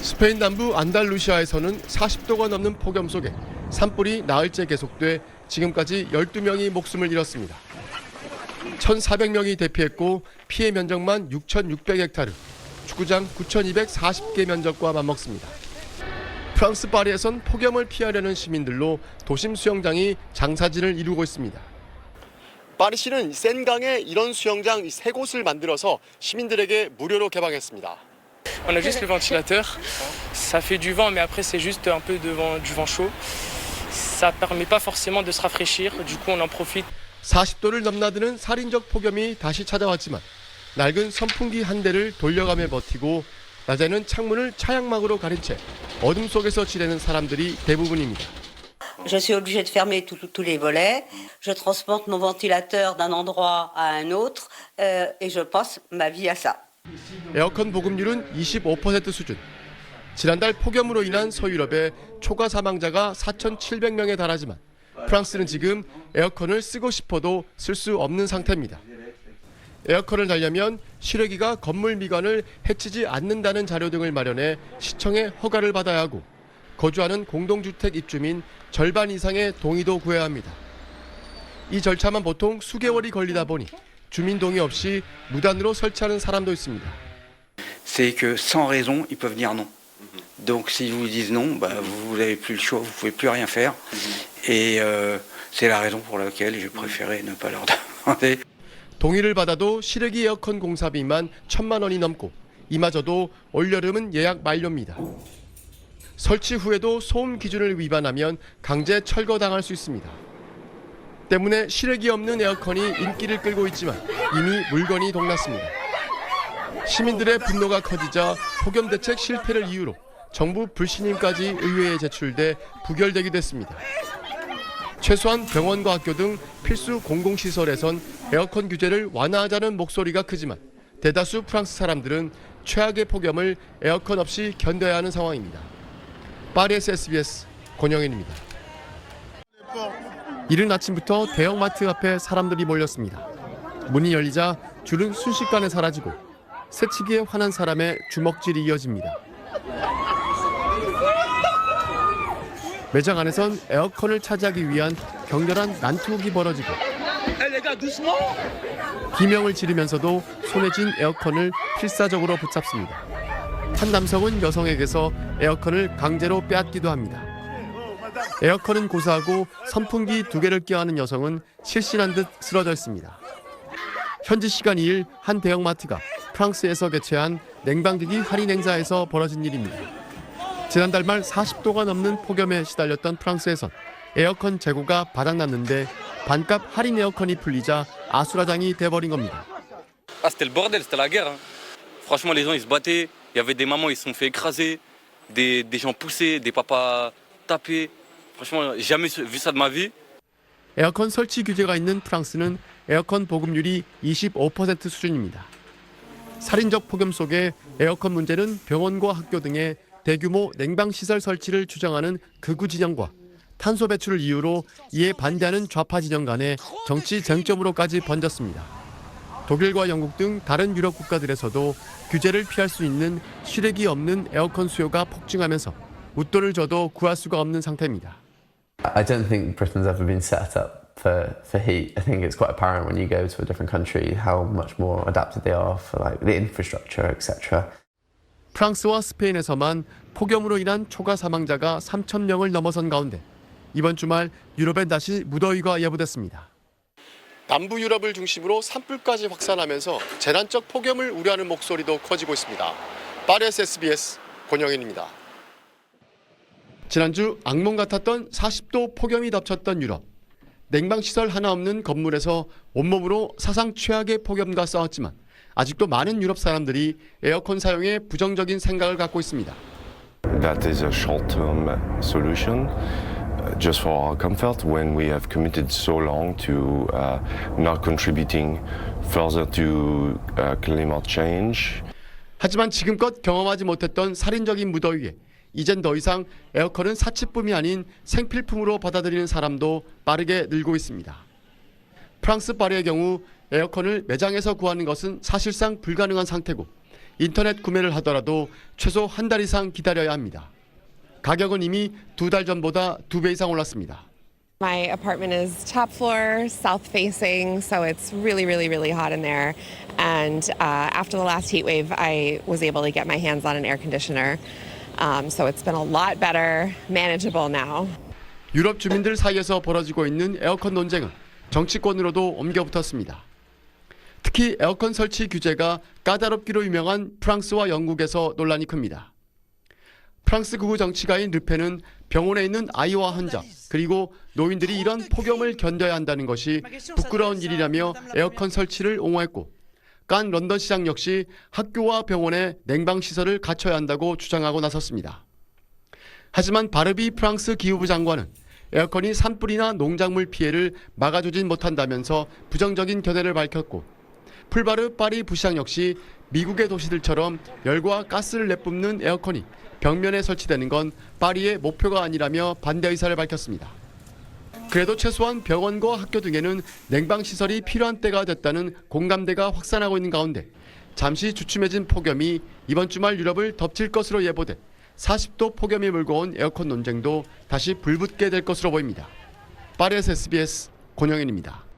스페인 남부 안달루시아에서는 40도가 넘는 폭염 속에 산불이 나흘째 계속돼 지금까지 12명이 목숨을 잃었습니다. 1,400명이 대피했고 피해 면적만 6,600헥타르, 축구장 9,240개 면적과 맞먹습니다. 프랑스 파리에선 폭염을 피하려는 시민들로 도심 수영장이 장사진을 이루고 있습니다. 파리시는 센강에 이런 수영장 3곳을 만들어서 시민들에게 무료로 개방했습니다. On a juste le ventilateur, ça fait du vent, mais après c'est juste un peu du vent chaud. Ça permet pas forcément de se rafraîchir, du coup on en profite. 40도를 넘나드는 살인적 폭염이 다시 찾아왔지만 낡은 선풍기 한 대를 돌려가며 버티고 낮에는 창문을 차양막으로 가린 채 어둠 속에서 지내는 사람들이 대부분입니다. Je suis obligée de fermer tous les volets. Je transporte mon ventilateur d'un endroit à un autre et je passe ma vie à ça. 에어컨 보급률은 25% 수준. 지난달 폭염으로 인한 서유럽의 초과 사망자가 4,700명에 달하지만 프랑스는 지금 에어컨을 쓰고 싶어도 쓸 수 없는 상태입니다. 에어컨을 달려면 실외기가 건물 미관을 해치지 않는다는 자료 등을 마련해 시청의 허가를 받아야 하고 거주하는 공동주택 입주민 절반 이상의 동의도 구해야 합니다. 이 절차만 보통 수개월이 걸리다 보니 주민 동의 없이 무단으로 설치하는 사람도 있습니다. C'est que sans raison, ils peuvent dire non. Donc s'ils vous disent non, vous n'avez plus le choix, vous ne pouvez plus rien faire. Et c'est la raison pour laquelle j'ai préféré ne pas leur demander. 동의를 받아도 실외기 에어컨 공사비만 1,000만 원이 넘고 이마저도 올여름은 예약 만료입니다. 설치 후에도 소음 기준을 위반하면 강제 철거당할 수 있습니다. 때문에 실외기 없는 에어컨이 인기를 끌고 있지만 이미 물건이 동났습니다. 시민들의 분노가 커지자 폭염 대책 실패를 이유로 정부 불신임까지 의회에 제출돼 부결되기도 했습니다. 최소한 병원과 학교 등 필수 공공시설에선 에어컨 규제를 완화하자는 목소리가 크지만 대다수 프랑스 사람들은 최악의 폭염을 에어컨 없이 견뎌야 하는 상황입니다. 파리에서 SBS 권영현입니다. 이른 아침부터 대형마트 앞에 사람들이 몰렸습니다. 문이 열리자 줄은 순식간에 사라지고 새치기에 화난 사람의 주먹질이 이어집니다. 매장 안에선 에어컨을 차지하기 위한 격렬한 난투극이 벌어지고 비명을 지르면서도 손에 쥔 에어컨을 필사적으로 붙잡습니다. 한 남성은 여성에게서 에어컨을 강제로 빼앗기도 합니다. 에어컨은 고사하고 선풍기 2개를 껴안은 여성은 실신한 듯 쓰러져 있습니다. 현지 시간 2일 한 대형마트가 프랑스에서 개최한 냉방기기 할인 행사에서 벌어진 일입니다. 지난달 말 40도가 넘는 폭염에 시달렸던 프랑스에선 에어컨 재고가 바닥났는데 반값 할인 에어컨이 풀리자 아수라장이 돼버린 겁니다. Ah, c'était le bordel, c'était la guerre. Hein. Franchement, les gens ils se battaient. Il y avait des mamans, ils se sont fait écraser, des gens poussés, des papas tapés. Franchement, j'ai jamais vu ça de ma vie. 에어컨 설치 규제가 있는 프랑스는 에어컨 보급률이 25% 수준입니다. 살인적 폭염 속에 에어컨 문제는 병원과 학교 등의 대규모 냉방시설 설치를 주장하는 극우 진영과 탄소 배출을 이유로 이에 반대하는 좌파 진영 간의 정치 쟁점으로까지 번졌습니다. 독일과 영국 등 다른 유럽 국가들에서도 규제를 피할 수 있는 실외기 없는 에어컨 수요가 폭증하면서 웃돈을 줘도 구할 수가 없는 상태입니다. I don't think Britain's ever been set up for heat. I think it's quite apparent when you go to a different country how much more adapted they are for like the infrastructure, etc. 프랑스와 스페인에서만 폭염으로 인한 초과 사망자가 3,000명을 넘어선 가운데 이번 주말 유럽엔 다시 무더위가 예보됐습니다. 남부 유럽을 중심으로 산불까지 확산하면서 재난적 폭염을 우려하는 목소리도 커지고 있습니다. 파리에서 SBS 권영현입니다. 지난주 악몽 같았던 40도 폭염이 덮쳤던 유럽. 냉방시설 하나 없는 건물에서 온몸으로 사상 최악의 폭염과 싸웠지만 아직도 많은 유럽 사람들이 에어컨 사용에 부정적인 생각을 갖고 있습니다. That is a short-term solution just for our comfort when we have committed so long to not contributing further to climate change. 하지만 지금껏 경험하지 못했던 살인적인 무더위에 이젠 더 이상 에어컨은 사치품이 아닌 생필품으로 받아들이는 사람도 빠르게 늘고 있습니다. 프랑스 파리의 경우 에어컨을 매장에서 구하는 것은 사실상 불가능한 상태고 인터넷 구매를 하더라도 최소 한 달 이상 기다려야 합니다. 가격은 이미 2달 전보다 2배 이상 올랐습니다. My apartment is top floor, south facing, so it's really, really, really hot in there. And after the last heat wave, I was able to get my hands on an air conditioner. So it's been a lot better, manageable now. 유럽 주민들 사이에서 벌어지고 있는 에어컨 논쟁은 정치권으로도 옮겨붙었습니다. 특히 에어컨 설치 규제가 까다롭기로 유명한 프랑스와 영국에서 논란이 큽니다. 프랑스 극우 정치가인 르펜은 병원에 있는 아이와 환자 그리고 노인들이 이런 폭염을 견뎌야 한다는 것이 부끄러운 일이라며 에어컨 설치를 옹호했고 깐 런던시장 역시 학교와 병원에 냉방시설을 갖춰야 한다고 주장하고 나섰습니다. 하지만 바르비 프랑스 기후부 장관은 에어컨이 산불이나 농작물 피해를 막아주진 못한다면서 부정적인 견해를 밝혔고 풀바르 파리 부시장 역시 미국의 도시들처럼 열과 가스를 내뿜는 에어컨이 벽면에 설치되는 건 파리의 목표가 아니라며 반대 의사를 밝혔습니다. 그래도 최소한 병원과 학교 등에는 냉방시설이 필요한 때가 됐다는 공감대가 확산하고 있는 가운데 잠시 주춤해진 폭염이 이번 주말 유럽을 덮칠 것으로 예보돼 40도 폭염이 몰고 온 에어컨 논쟁도 다시 불붙게 될 것으로 보입니다. 파리에서 SBS 권영현입니다.